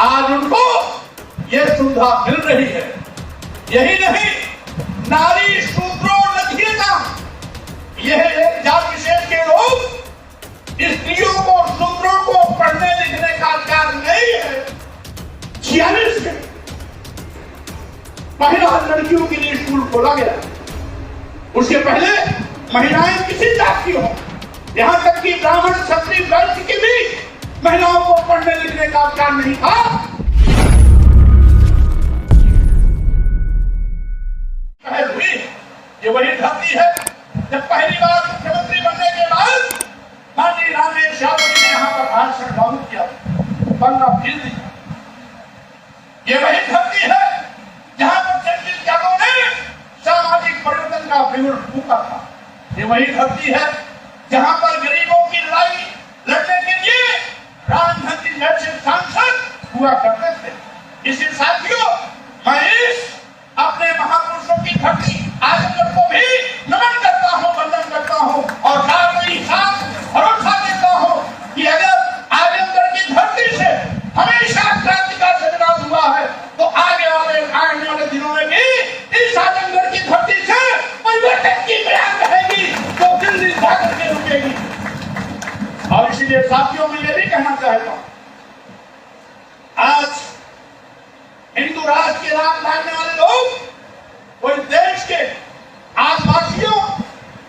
आज उनको ये सुविधा मिल रही है। यही नहीं, नारी शूद्रो नधीयता, यह एक जात विशेष के लोग स्त्रियों को, शूद्रों को पढ़ने लिखने का अधिकार नहीं है। 46 में पहला लड़कियों के लिए स्कूल खोला गया। उसके पहले महिलाएं किसी जात की हो, यहां तक कि ब्राह्मण क्षत्रिय वैश्य की भी महिलाओं को पढ़ने लिखने का अधिकार नहीं था। पहल हुई, ये वही धरती है जब पहली बार मुख्यमंत्री बनने के बाद माननीय रामेश यादव जी ने यहाँ पर भाषण लागू किया, 15%। ये वही धरती है जहाँ पर जगदीश यादव ने सामाजिक परिवर्तन का विवरण फूका था। ये वही धरती है जहाँ पर गरीबों की लड़ाई लड़ने के लिए रामधन जैसे सांसद हुआ करते थे। इसी साथियों, मैं इस अपने महापुरुषों की धरती आजमगढ़ को भी नमन करता हूँ, वंदन करता हूँ और साथ ही साथ भरोसा देता हूँ कि अगर आजमगढ़ की धरती से हमेशा क्रांति का संग्राम हुआ है तो आने वाले दिनों में भी इस आजमगढ़ की धरती से परिवर्तन की मियाद रहेगी तो दिल्ली जाकर के रुकेगी। और इसीलिए साथियों में यह भी कहना चाहता हूँ, आज हिंदू राष्ट्र के नाम मानने वाले लोग कोई देश के आदिवासियों,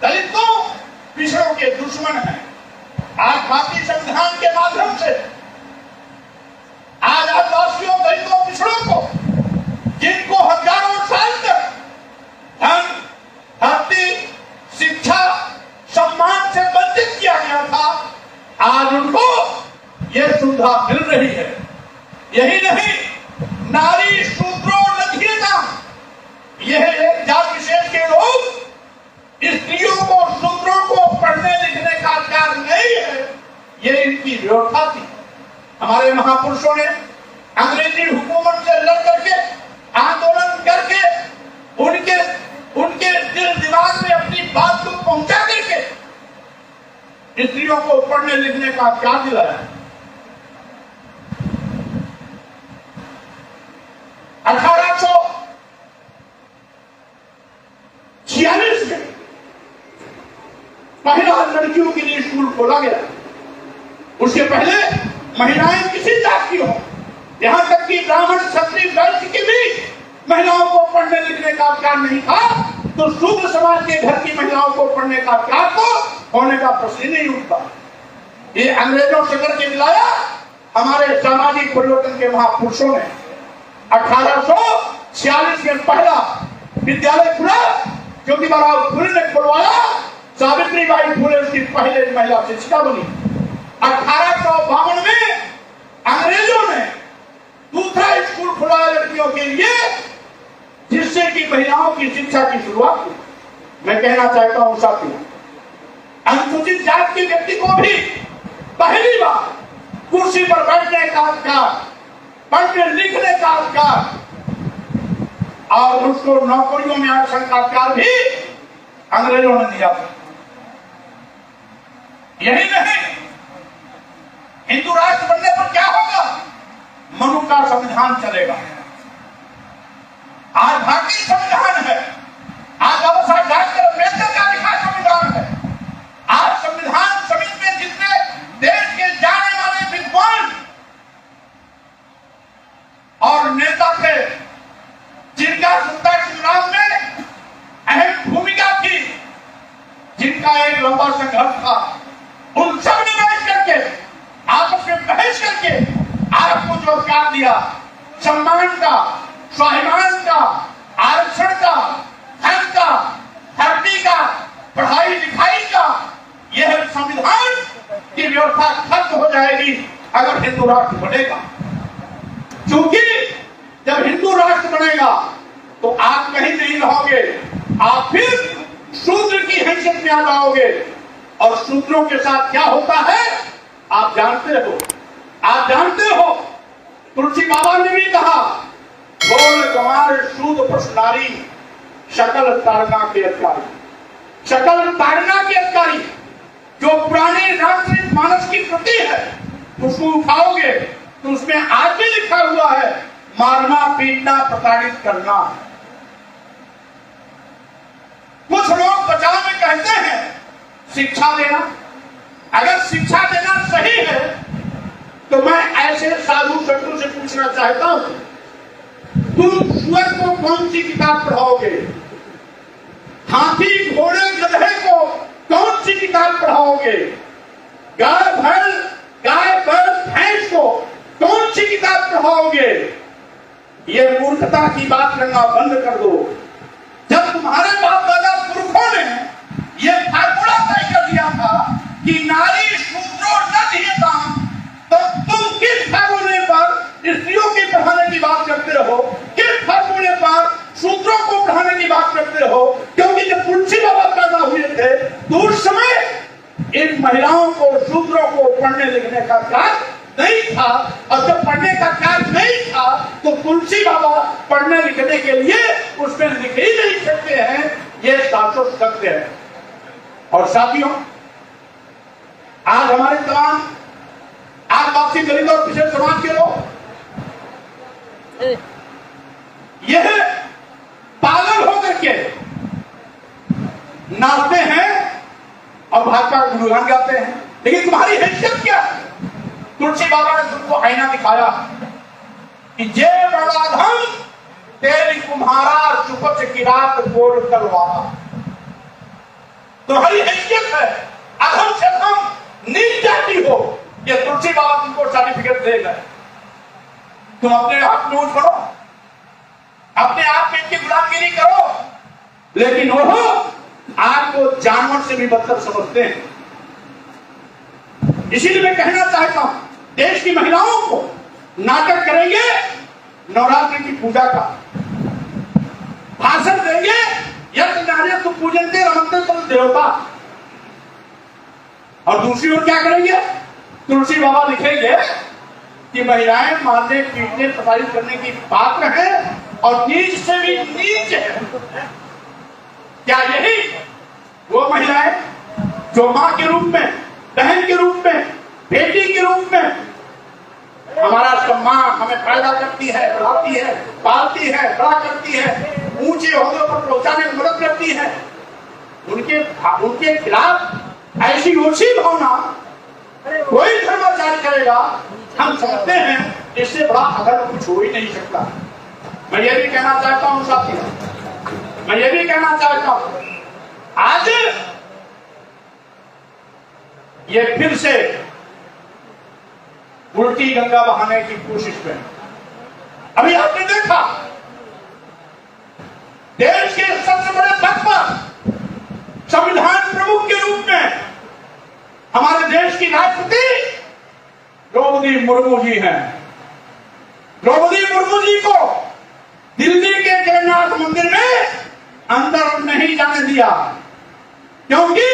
दलितों, पिछड़ों के दुश्मन हैं। आज भारतीय संविधान के माध्यम से आज आदिवासियों, दलितों, पिछड़ों को, जिनको हजारों साल तक धन, धरती, शिक्षा, सम्मान से वंचित किया गया था, आज उनको ये सुविधा मिल रही है। यही नहीं, नारी शूद्रो नधीयता, यह एक जात विशेष के लोग स्त्रियों को, शूद्रों को पढ़ने लिखने का अधिकार नहीं है, ये इनकी व्यवस्था थी। हमारे महापुरुषों ने अंग्रेजी हुकूमत से लड़ करके, आंदोलन करके, उनके दिल दिमाग में अपनी बात को पहुंचा करके स्त्रियों को पढ़ने लिखने का अधिकार दिलाया। 1846 में पहला लड़कियों के लिए स्कूल खोला गया। उसके पहले महिलाएं किसी जात की हो, यहां तक कि ब्राह्मण क्षत्रिय वैश्य की भी महिलाओं को पढ़ने लिखने का अधिकार नहीं था, तो शूद्र समाज के घर की महिलाओं को पढ़ने का अधिकार तो होने का प्रश्न नहीं उठता। ये अंग्रेजों से करके दिलाया हमारे सामाजिक परिवर्तन के महापुरुषों ने। 1846 में पहला विद्यालय खुला, ज्योतिबाराव फुले ने खुलवाया। सावित्रीबाई फुले उसकी पहले महिला शिक्षिका बनी। 1852 में अंग्रेजों ने दूसरा स्कूल खुलाया लड़कियों के लिए, जिससे कि महिलाओं की शिक्षा की शुरुआत हुई। मैं कहना चाहता हूं साथियों, अनुसूचित जात के व्यक्ति को भी पहली बार कुर्सी पर बैठने का अधिकार, पढ़ने लिखने का अधिकार और उसको नौकरियों में आरक्षण का अधिकार भी अंग्रेजों ने दिया था। यही नहीं, हिंदू राष्ट्र बनने पर क्या होगा? मनु का संविधान चलेगा। आज भारतीय संविधान है, आज बाबा साहब डॉक्टर अम्बेडकर का लिखा संविधान है। आज संविधान समिति में जितने देश के जाने वाले विद्वान और नेता थे, जिनका स्वतंत्रता संग्राम में अहम भूमिका थी, जिनका एक लंबा संघर्ष था, उन सब ने बैठ करके आपस में बहस करके आपको जो अधिकार दिया, सम्मान का, स्वाभिमान का, आरक्षण का, धन का, धरती का, पढ़ाई लिखाई का, यह संविधान की व्यवस्था खत्म हो जाएगी अगर हिंदू राष्ट्र बनेगा। क्योंकि जब हिंदू राष्ट्र बनेगा तो आप कहीं नहीं रहोगे, आप फिर शूद्र की हैसियत में आ जाओगे। और शूद्रों के साथ क्या होता है आप जानते हो, आप जानते हो। तुलसी बाबा ने भी कहा, बोल कुमार शूद्र प्रश्नारी, शकल ताड़ना के अधिकारी। शकल ताड़ना के अधिकारी जो पुराने रामचरित मानस की कृति है, उसको उठाओगे तो उसमें आज भी लिखा हुआ है मारना, पीटना, प्रताड़ित करना। कुछ लोग बचाव में कहते हैं शिक्षा देना। अगर शिक्षा देना सही है तो मैं ऐसे साधु संतों से पूछना चाहता हूं, तुम सुअर को कौन सी किताब पढ़ाओगे? हाथी, घोड़े, गधे को कौन सी किताब पढ़ाओगे? गाय, बैल, भैंस को कौन सी किताब पढ़ाओगे? ये मूर्खता की बात करना बंद कर दो। जब तुम्हारे बाप दादा पुरखों ने ये फार्मूला तय कर दिया था कि नारी शूद्रो न धियताम, तो तुम किस फार्मूले पर स्त्रियों की पढ़ाने की बात करते रहो? किस फार्मूले पर शूद्रों को पढ़ाने की बात करते रहो? क्योंकि जब तुलसी बाबा पैदा हुए थे तो उस समय इन महिलाओं को, शूद्रों को पढ़ने लिखने का कार्य नहीं था। और जब पढ़ने का कार्य नहीं था तो तुलसी बाबा पढ़ने लिखने के लिए उसमें लिख ही नहीं सकते हैं। ये शाश्वत सत्य है। और साथियों, आज हमारे तमाम आदिवासी, दलित और पिछड़े समाज के लोग यह पागल होकर के नाचते हैं और भाजपा का गुणगान गाते हैं, लेकिन तुम्हारी हैसियत क्या है? तुलसी बाबा ने तुमको आईना दिखाया कि जे बड़ाधम तेरी कुम्हारा चुपच की रात बोल तलवारा। तुम्हारी हैसियत है अधम से अधम, नीच जाती हो, ये तुलसी बाबा तुमको सर्टिफिकेट देगा। तुम अपने आप में उठ पड़ो, अपने आप में इनकी गुलामगिरी करो, लेकिन वो आपको जानवर से भी बदतर समझते हैं। इसीलिए मैं कहना चाहता हूं, देश की महिलाओं को नाटक करेंगे नवरात्रि की पूजा का, भाषण देंगे यज्ञ नारे तो पूजन के रमते तो देवता, और दूसरी ओर क्या करेंगे? तुलसी बाबा लिखेंगे कि महिलाएं मारने, पीटने, प्रताड़ित करने की पात्र है और नीच से भी नीच है। क्या यही वो महिलाएं जो मां के रूप में, बहन के रूप में, बेटी के रूप में हमारा सम्मान, हमें पैदा करती है, बढ़ाती है, पालती है, बड़ा करती है, ऊंचे ओहदों पर पहुंचाने में मदद करती है, उनके खिलाफ ऐसी ऊंची भावना कोई धर्माचार्य करेगा, हम समझते हैं इससे बड़ा अधर्म कुछ हो ही नहीं सकता। मैं ये भी कहना चाहता हूं साथियों, मैं ये भी कहना चाहता हूं, आज ये फिर से उल्टी गंगा बहाने की कोशिश में, अभी आपने देखा देश के सबसे बड़े पद पर संविधान प्रमुख के रूप में हमारे देश की राष्ट्रपति द्रौपदी मुर्मू जी हैं। द्रौपदी मुर्मू जी को दिल्ली के जगन्नाथ मंदिर में अंदर नहीं जाने दिया क्योंकि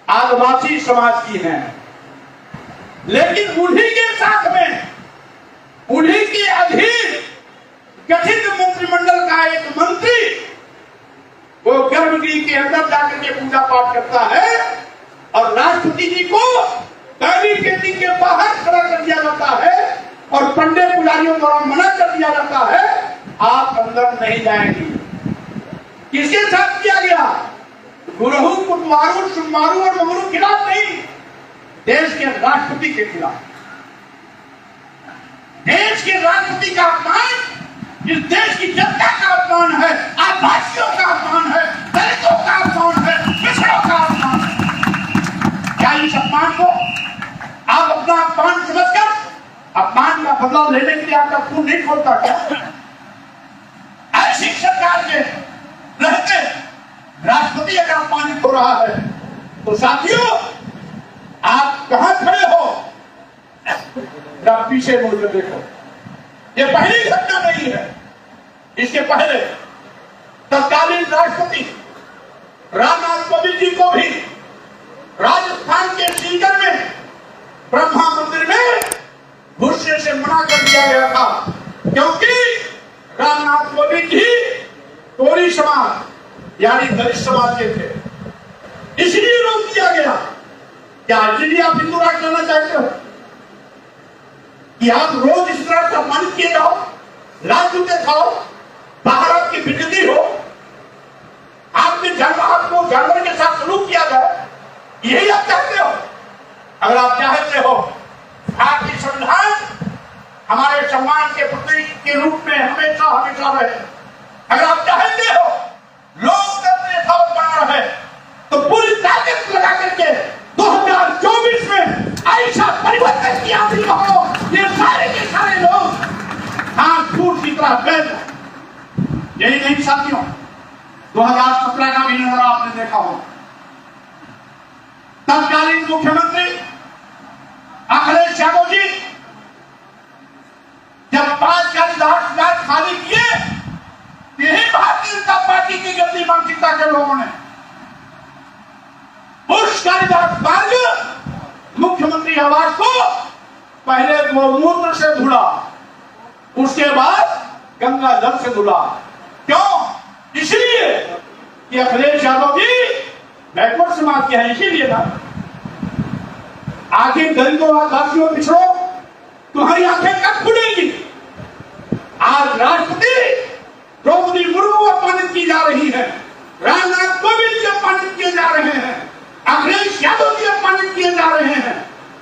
आदिवासी समाज की हैं, लेकिन उन्हीं के साथ में, उन्हीं के अधीन गठित मंत्रिमंडल का एक मंत्री वो गर्भगृह के अंदर जाकर के पूजा पाठ करता है और राष्ट्रपति जी को पहली खेती के बाहर खड़ा कर दिया जाता है और पंडित पुजारियों द्वारा मना कर दिया जाता है, आप अंदर नहीं जाएंगे। किसके साथ किया गया? गुरहु, कुटवारू, सुमारू और मगरू खिलाफ नहीं, देश के राष्ट्रपति के खिलाफ। देश के राष्ट्रपति का अपमान इस देश की जनता का अपमान है, आदिवासियों का अपमान है, दलितों का अपमान है, पिछड़ों का अपमान है। क्या इस अपमान को आप अपना अपमान समझकर अपमान का बदलाव लेने के लिए आपका खून नहीं खोलता क्या? ऐसी सरकार के रहते राष्ट्रपति अगर अपमानित हो रहा है तो साथियों आप कहां खड़े हो? पीछे मुड़कर देखो। ये पहली घटना नहीं है। इसके पहले तत्कालीन राष्ट्रपति रामनाथ कोविंद जी को भी राजस्थान के सीकर में ब्रह्मा मंदिर में घुसने से मना कर दिया गया था क्योंकि रामनाथ कोविंद जी टोरी समाज यानी दलित समाज के थे, इसलिए रोक दिया गया। क्या इसलिए आप हिंदू राष्ट्र करना चाहते हो? कि आप रोज इस तरह सम्मानित किए जाओ, लाल जूते खाओ, बाहर आपकी बिजली हो, आपके जानवर को जानवर के साथ सलूक किया जाए, यही आप चाहते हो? अगर आप चाहते हो भारतीय संविधान हमारे सम्मान के प्रतीक के रूप में हमेशा हमेशा रहे, अगर आप चाहते हो लोकतंत्र यथावत बना रहे, तो पूरी ताकत लगा करके 2024 में ऐसा परिवर्तन किया भी हो, ये सारे के सारे लोग कानपुर की तरह बैठ। यही नहीं साथियों, 2017 का भी नजारा आपने देखा हो। तत्कालीन मुख्यमंत्री अखिलेश यादव जी जब 5 गाड़ी खाली किए, यही भारतीय जनता पार्टी की गंदी मानसिकता के लोगों ने उस मार्ग मुख्यमंत्री आवास को पहले गोमूत्र से धुला, उसके बाद गंगा जल से धुला। क्यों? इसलिए कि अखिलेश यादव जी बैकवर्ड समाज के हैं, इसीलिए ना। आखिर गरीबों आदिवासियों पिछड़ो, तुम्हारी आंखें कब खुलेगी? आज राष्ट्रपति द्रौपदी मुर्मू अपमानित की जा रही है, रामनाथ कोविंद जी अपमानित किए जा रहे हैं, अखिलेश यादव जी अपमानित किए जा रहे हैं,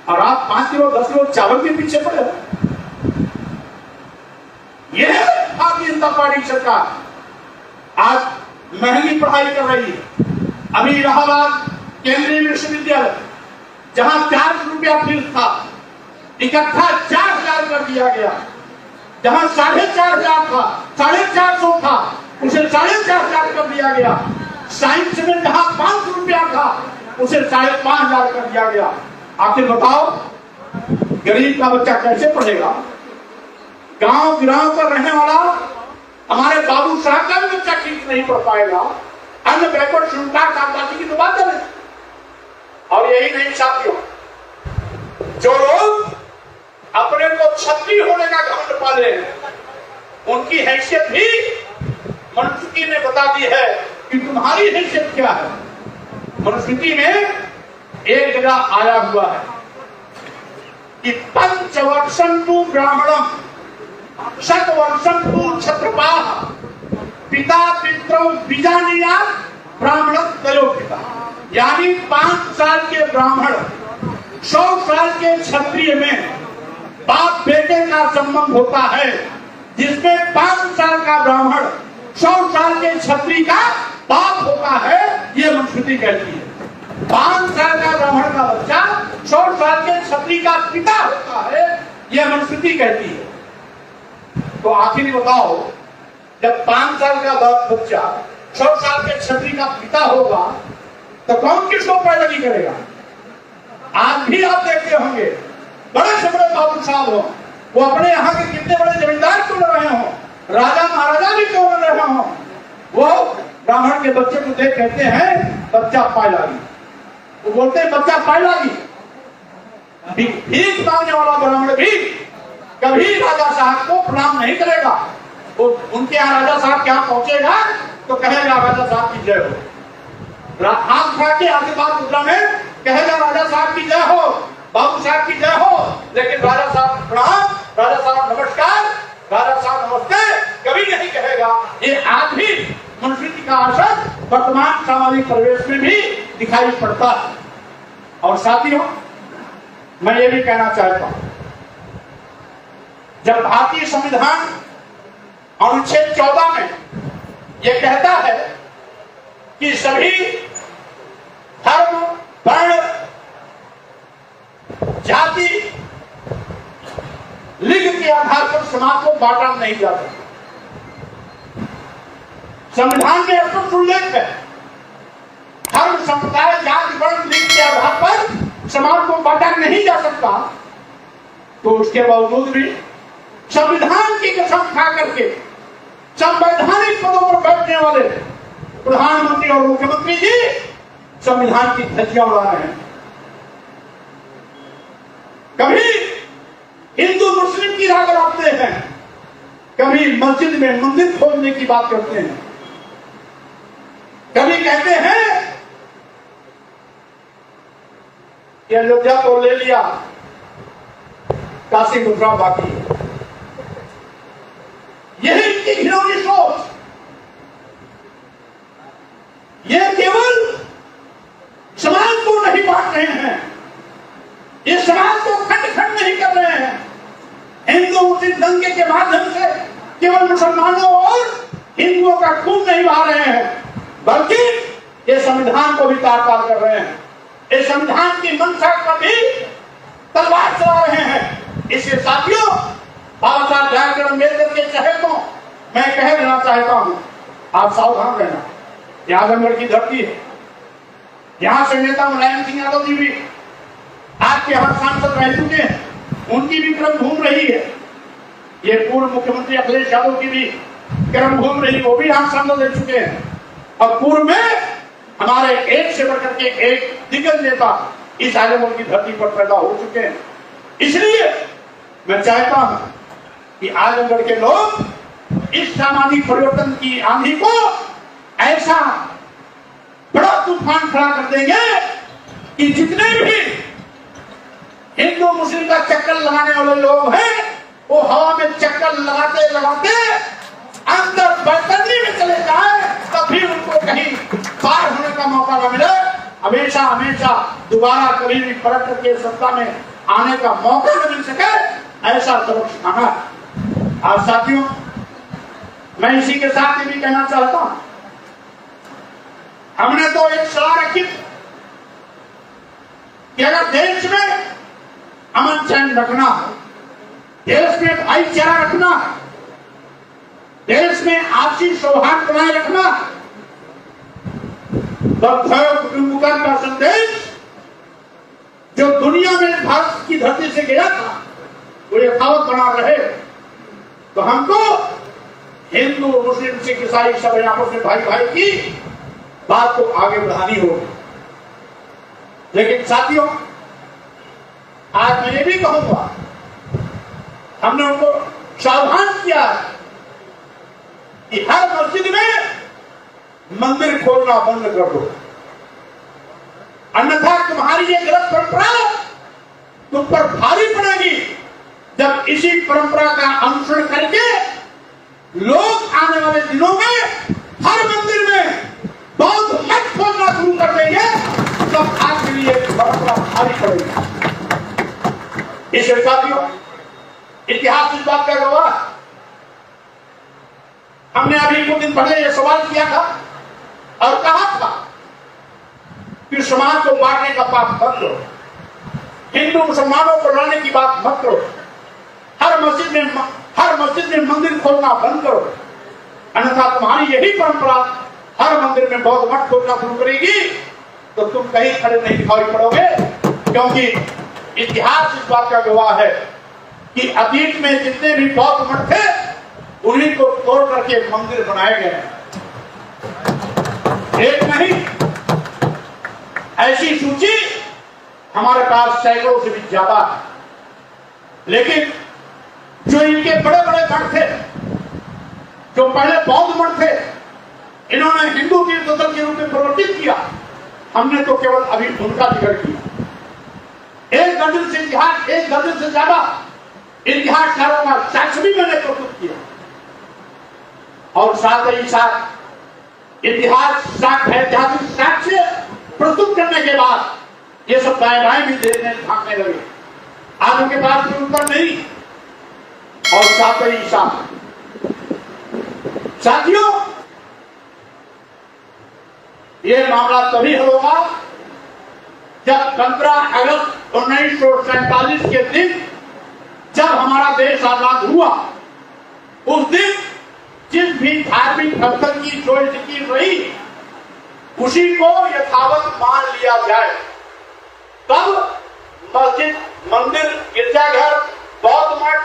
और आप 5 किलो 10 किलो चावल के पीछे पड़े हो। यह भारतीय जनता पार्टी सरकार आज महंगी पढ़ाई कर रही है। अभी इलाहाबाद केंद्रीय विश्वविद्यालय जहां 400 रुपया फीस था, इकट्ठा 4000 कर दिया गया। जहां 4500 था, 450 था, उसे 4500 कर दिया गया। साइंस में जहां 500 रुपया था, उसे 5500 कर दिया गया। आखिर बताओ, गरीब का बच्चा कैसे पढ़ेगा? गांव गिराव पर रहने वाला हमारे बाबू साहब का भी बच्चा ठीक नहीं पढ़ पाएगा। अन्य बैकवर्ड श्रृंखला आदिवासी की तो बात है। और यही नहीं साथियों, जो लोग अपने को क्षत्रिय होने का घमंड पाले हैं, उनकी हैसियत भी मनुस्मृति ने बता दी है कि तुम्हारी हैसियत क्या है। मनुस्मृति में एक जगह आया हुआ है कि पंचवर्षं तु ब्राह्मणम शतवर्षं तु क्षत्रपाः पिता पितरौ बीजानीयात् ब्राह्मणः तयो पिता। यानी 5 साल के ब्राह्मण 100 साल के क्षत्रिय में बाप बेटे का संबंध होता है, जिसमें 5 साल का ब्राह्मण 100 साल के क्षत्रिय का बाप होता है। ये मनुस्मृति कहती है 5 साल का ब्राह्मण का बच्चा 100 साल के क्षत्रिय का पिता होता है। ये मनुस्मृति कहती है। तो आखिर बताओ, जब 5 साल का बच्चा 100 साल के क्षत्रिय का पिता होगा, तो कौन किसको पैरवी करेगा? आज भी आप देखते होंगे बड़े से बड़े बाबू साहब हो, वो अपने यहाँ के कितने बड़े जमींदार क्यों न रहे हो, राजा महाराजा भी क्यों न रहे हो, वो ब्राह्मण के बच्चे को देख कहते हैं बच्चा पायलागी। वो बोलते हैं बच्चा पायलागी। भीख मांगने वाला ब्राह्मण भी कभी राजा साहब को प्रणाम नहीं करेगा। वो उनके यहाँ राजा साहब के यहाँ पहुंचेगा तो कहेगा राजा साहब की जय हो। हाथ उठा के आशीर्वाद मुद्रा में कहेगा राजा साहब की जय हो, बाबू साहब की जय हो। लेकिन राजा साहब प्रणाम, राजा साहब नमस्कार, राजा साहब नमस्ते कभी नहीं कहेगा। ये आज भी मनुस्मृति का असर वर्तमान सामाजिक परिवेश में भी दिखाई पड़ता है। और साथियों, मैं ये भी कहना चाहता हूं, जब भारतीय संविधान अनुच्छेद 14 में यह कहता है कि सभी धर्म, वर्ण, जाति, लिंग के आधार पर समाज को बांटा नहीं जाता। संविधान में स्पष्ट उल्लेख है, धर्म, संप्रदाय, जाति, वर्ण, लिंग के आधार पर समाज को बांटा नहीं जा सकता। तो उसके बावजूद भी संविधान की कसम खा करके संवैधानिक पदों पर बैठने वाले प्रधानमंत्री और मुख्यमंत्री जी संविधान की धज्जियां उड़ा रहे हैं। कभी हिंदू मुस्लिम की राग रखते हैं, कभी मस्जिद में मंदिर खोलने की बात करते हैं, कभी कहते हैं कि अयोध्या को ले लिया, काशी मथुरा बाकी है। यही इनकी घिनौनी सोच। ये केवल समाज को नहीं बांट रहे हैं, ये समाज को खंड खंड नहीं कर रहे हैं। हिंदू मुस्लिम दंगे के माध्यम से केवल मुसलमानों और हिंदुओं का खून नहीं बहा रहे हैं, बल्कि ये संविधान को भी तार-तार कर रहे हैं। इस संविधान की मंशा पर भी तलवार चला रहे हैं। इसके साथियों, बाबा साहब डॉक्टर अम्बेडकर के चहेतों मैं कह देना चाहता हूं, आप सावधान रहना। यह आजमगढ़ की धरती है, यहां से नेता मुलायम सिंह यादव जी भी आपके यहां सांसद रह चुके हैं, उनकी भी क्रम घूम रही है। ये पूर्व मुख्यमंत्री अखिलेश यादव की भी क्रम घूम रही, वो भी यहां सांसद रह चुके हैं। और पूर्व में हमारे एक से बढ़कर के एक दिग्गज नेता इस आजमगढ़ की धरती पर पैदा हो चुके हैं। इसलिए मैं चाहता हूं कि आजमगढ़ के लोग इस सामाजिक परिवर्तन की आंधी को ऐसा बड़ा तूफान खड़ा कर देंगे कि जितने भी हिंदू मुस्लिम का चक्कर लगाने वाले लोग हैं, वो हवा में चक्कर लगाते लगाते अंदर बैतरनी में चले जाए, तभी उनको कहीं पार होने का मौका न मिले। हमेशा हमेशा दोबारा कभी भी पलट करके सत्ता में आने का मौका न मिल सके, ऐसा सबक सिखाना। आज साथियों, मैं इसी के साथ ये भी कहना चाहता हूं, हमने तो एक सलाह रखी कि अगर देश में अमन चैन रखना है, देश में भाईचारा रखना है, देश में आपसी सौहार्द बनाए रखना, कुटुंबकम का संदेश जो दुनिया में भारत की धरती से गया था वो यथावत बना रहे, तो हमको हिंदू मुस्लिम सिख ईसाई सब आपस में भाई भाई की बात को आगे बढ़ानी होगी। लेकिन साथियों, आज मैं ये भी कहूंगा, हमने उनको सावधान किया कि हर मस्जिद में मंदिर खोलना बंद कर दो, अन्यथा तुम्हारी ये गलत परंपरा तुम पर भारी पड़ेगी। जब इसी परंपरा का अनुसरण करके लोग आने वाले दिनों में हर मंदिर में बौद्ध मत खोलना शुरू कर देंगे, तब आपके लिए परंपरा भारी पड़ेगी। इस साथियों, इतिहास इस बात का गवाह। हमने अभी कुछ दिन पहले यह सवाल किया था और कहा था कि समाज को बांटने का पाप मत करो, हिंदू मुसलमानों को लड़ने की बात मत करो, हर मस्जिद में मंदिर खोलना बंद करो, अन्यथा तुम्हारी यही परंपरा हर मंदिर में बौद्ध मठ खोलना शुरू करेगी, तो तुम कहीं खड़े नहीं दिखाई पड़ोगे। क्योंकि इतिहास इस बात का गवाह है कि अतीत में जितने भी बौद्ध मठ थे, उन्हीं को तोड़ करके मंदिर बनाए गए हैं। एक नहीं, ऐसी सूची हमारे पास सैकड़ों से भी ज्यादा है। लेकिन जो इनके बड़े बड़े मठ थे, जो पहले बौद्ध मठ थे, इन्होंने हिंदू तीर्थस्थल के रूप में परिवर्तित किया। हमने तो केवल अभी उनका जिक्र किया। एक दर्जन से ज्यादा इतिहासकारों का साक्ष्य भी मैंने प्रस्तुत किया, और साथ ही साथ ऐतिहासिक साक्ष्य प्रस्तुत करने के बाद ये सब दाएं बाएं भी देखने भागने लगे। आज उनके पास कोई उत्तर नहीं। और साथ ही साथ साथियों, ये मामला तभी हल होगा जब 15 अगस्त 1947 के दिन, जब हमारा देश आजाद हुआ, उस दिन जिस भी धार्मिक स्थल की जो स्थिति रही, उसी को यथावत मान लिया जाए। तब मस्जिद, मंदिर, गिरजाघर, बौद्ध मठ,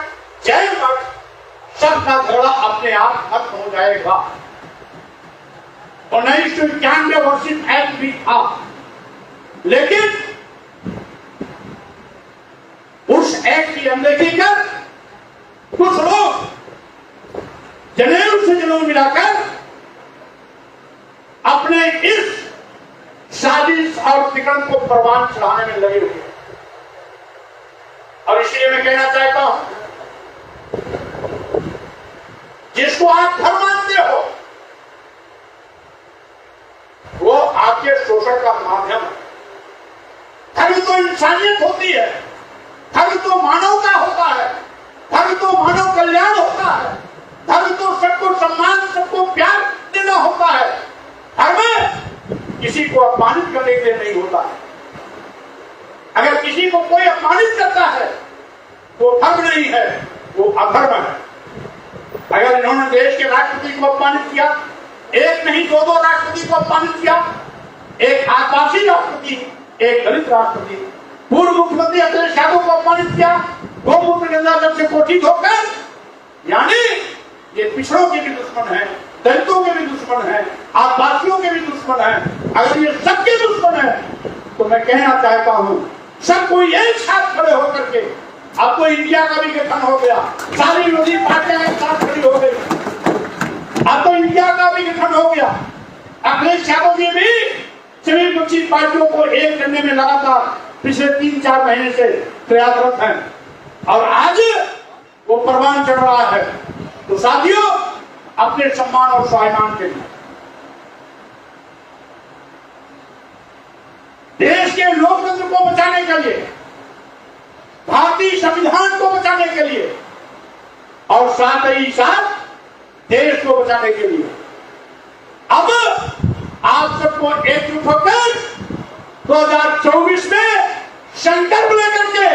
जैन मठ, सबका झगड़ा अपने आप खत्म हो जाएगा। 1991 वर्षित एक्ट भी था, लेकिन उस एक्ट की अनदेखी कर कुछ लोग जनेऊ से जनेऊ मिलाकर अपने इस साजिश और तिकड़म को परवान चढ़ाने में लगे हुए। और इसलिए मैं कहना चाहता हूं जिसको आप धर्म मानते हो, वो आपके शोषण का माध्यम है। धर्म तो इंसानियत होती है, धर्म तो मानवता होता है, धर्म तो मानव कल्याण होता है, धर्म तो सबको सम्मान, सबको प्यार देना होता है। धर्म किसी को अपमानित करने के लिए नहीं होता है। अगर किसी को कोई अपमानित करता है वो धर्म नहीं है, वो अधर्म है। अगर इन्होंने देश के राष्ट्रपति को अपमानित किया, एक नहीं दो राष्ट्रपति को अपमानित किया, एक आदिवासी राष्ट्रपति, एक दलित राष्ट्रपति, पूर्व मुख्यमंत्री अखिलेश यादव को अपमानित किया, गौमूत्र गंगा जल से कोठी धोकर। यानी ये पिछड़ों के भी दुश्मन है, दलितों के भी दुश्मन है, आदिवासियों के भी दुश्मन है। अगर ये सबके दुश्मन है तो मैं कहना चाहता हूं सबको एक साथ खड़े होकर के, अब तो इंडिया का भी गठन हो गया, सारी विरोधी पार्टियां एक साथ खड़ी हो गई, अब तो इंडिया का भी गठन हो गया। अखिलेश यादव जी भी सभी विपक्षी पार्टियों को एक करने में लगातार पिछले 3-4 महीने से प्रयासरत हैं और आज वो परवान चढ़ रहा है। तो साथियों, अपने सम्मान और स्वाभिमान के लिए, देश के लोकतंत्र को बचाने के लिए, भारतीय संविधान को बचाने के लिए और साथ ही साथ देश को बचाने के लिए अब आप सबको एकजुट होकर 2024 में संकल्प लेकर के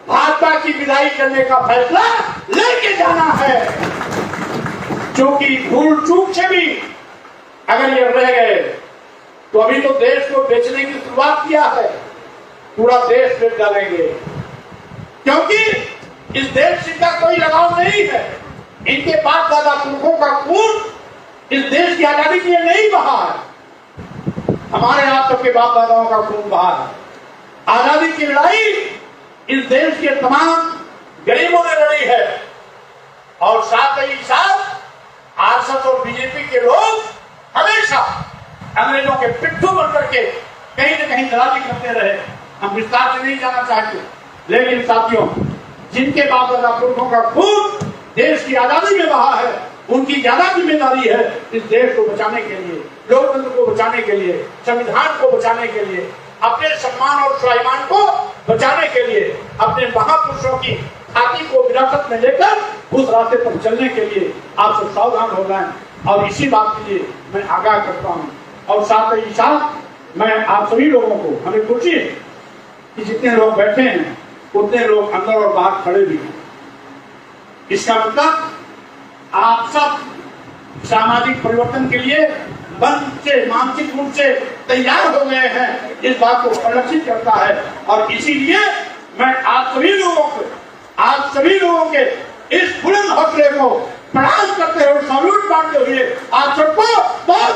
भाजपा की विदाई करने का फैसला लेके जाना है। क्योंकि भूल चूक से भी अगर ये रह गए तो अभी तो देश को बेचने की शुरुआत किया है, पूरा देश बेच डालेंगे। क्योंकि इस देश से का कोई लगाव नहीं है, इनके बाप दादा पुरखों का खून इस देश की आजादी के लिए नहीं बहा है, हमारे आप सबके बाप दादाओं का खून बहा है। आजादी की लड़ाई इस देश के तमाम गरीबों ने लड़ी है और साथ ही साथ आरएसएस और बीजेपी के लोग हमेशा अंग्रेजों के पिट्ठू बनकर के कहीं न कहीं दलाली करते रहे। हम विस्तार से नहीं जाना चाहते, लेकिन साथियों, जिनके बाप दादा पुरखों का खून देश की आजादी में बहा है, उनकी ज्यादा जिम्मेदारी है इस देश को बचाने के लिए, लोकतंत्र को बचाने के लिए, संविधान को बचाने के लिए, अपने सम्मान और स्वाभिमान को बचाने के लिए, अपने महापुरुषों की छाती को विरासत में लेकर उस रास्ते पर चलने के लिए आप सब सावधान हो जाएं। और इसी बात के लिए मैं आगाह करता हूं। और साथ ही साथ मैं आप सभी लोगों को, हमें खुशी है कि जितने लोग बैठे हैं उतने लोग अंदर और बाहर खड़े भी हैं। इसका मतलब आप सब सामाजिक परिवर्तन के लिए मन से, मानसिक रूप से तैयार हो गए हैं, इस बात को परिलक्षित करता है। और इसीलिए मैं आप सभी लोगों के इस बुलंद हौसले को प्रणाम करते हुए, सैल्यूट मारते हुए आप सबको बहुत